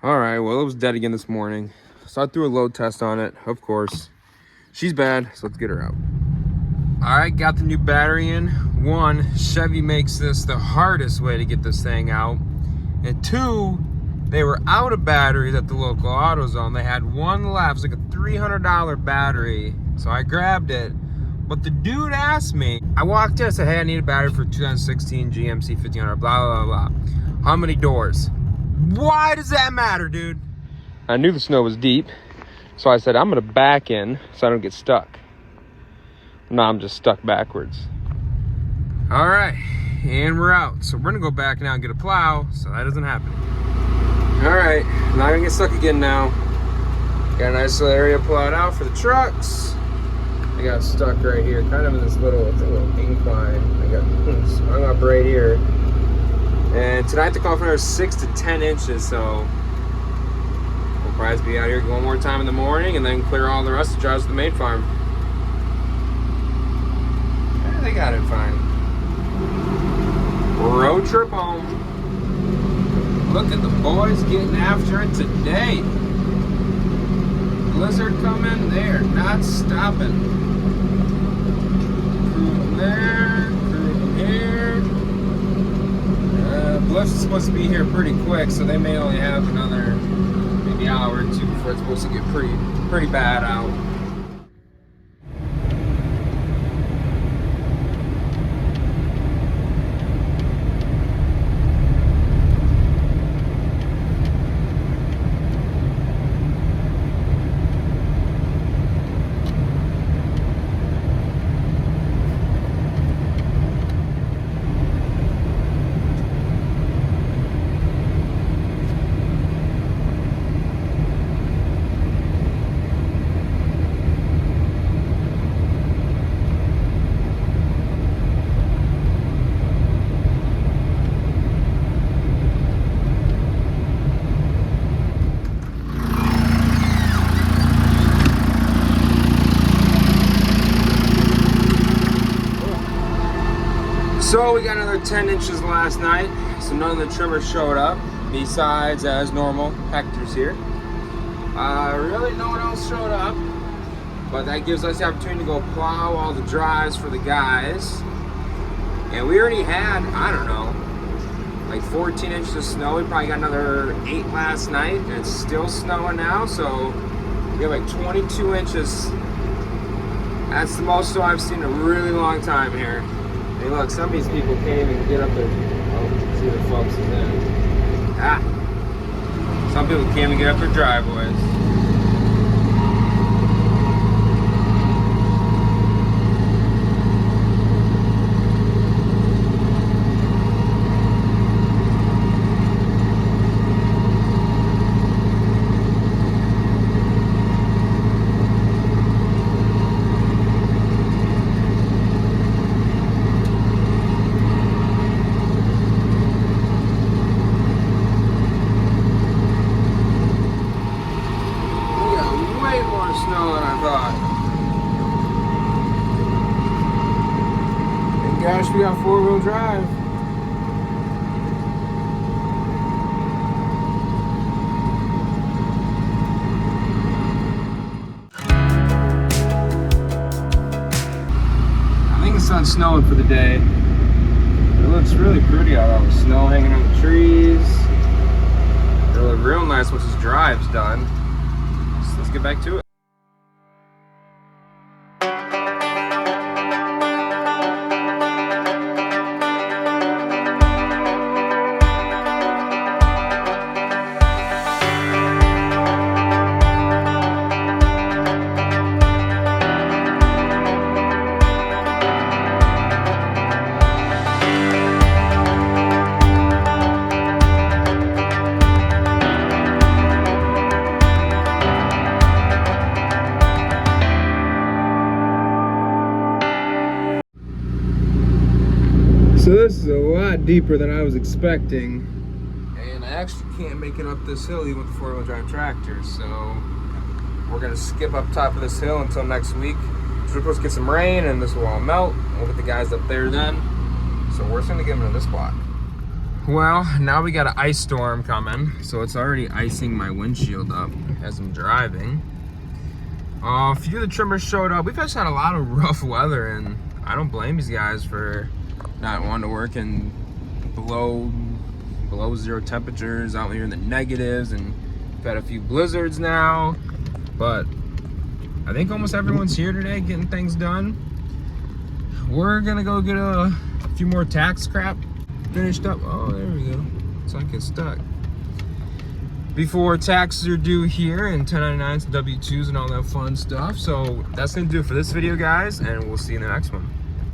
All right, well, it was dead again this morning. So I threw a load test on it, of course. She's bad, so let's get her out. All right, got the new battery in. One, Chevy makes this the hardest way to get this thing out. And two, they were out of batteries at the local AutoZone. They had one left. It was like a $300 battery. So I grabbed it. But the dude asked me, I walked in and said, hey, I need a battery for 2016 GMC 1500, blah, blah, blah. How many doors? Why does that matter, dude? I knew the snow was deep, so I said, I'm gonna back in so I don't get stuck. Now I'm just stuck backwards. All right, and we're out. So we're gonna go back now and get a plow so that doesn't happen. All right, not gonna get stuck again now. Got a nice little area plowed out for the trucks. I got stuck right here, kind of in this little incline. I got hung up right here. And tonight the call for another 6 to 10 inches, so we'll probably be out here one more time in the morning and then clear all the rest of the drives to the main farm. Yeah, they got it fine. Road trip home. Look at the boys getting after it today. Blizzard coming, they are not stopping. Cruising there, cruising here. Bliss is supposed to be here pretty quick, so they may only have another maybe hour or two before it's supposed to get pretty bad out. So we got another 10 inches last night, so none of the trimmers showed up, besides, as normal, Hector's here. Really no one else showed up, but that gives us the opportunity to go plow all the drives for the guys. And we already had, I don't know, like 14 inches of snow. We probably got another 8 last night, and it's still snowing now, so we have like 22 inches. That's the most snow I've seen in a really long time here. Hey look, some of these people can't even get up there. Oh, see the folks is in. Ah! Some people can't even get up their driveways. Snow than I thought. And gosh, we got 4-wheel drive. I think it's done snowing for the day. It looks really pretty out, all the snow hanging on the trees. It'll look real nice once this drive's done. So let's get back to it. So this is a lot deeper than I was expecting, and I actually can't make it up this hill even with the 4-wheel drive tractor, so we're gonna skip up top of this hill until next week. So we're supposed to get some rain and this will all melt. We'll get the guys up there then. So we're just gonna get them into this block. Well, now we got an ice storm coming, so it's already icing my windshield up as I'm driving. A few of the trimmers showed up. We've just had a lot of rough weather, and I don't blame these guys for not wanting to work in below 0 temperatures, out here in the negatives, and we've had a few blizzards now, but I think almost everyone's here today getting things done. We're gonna go get a few more tax crap finished up. Oh, there we go. It's like it's stuck. Before taxes are due here, and 1099s, W2s, and all that fun stuff. So that's gonna do it for this video, guys, and we'll see you in the next one.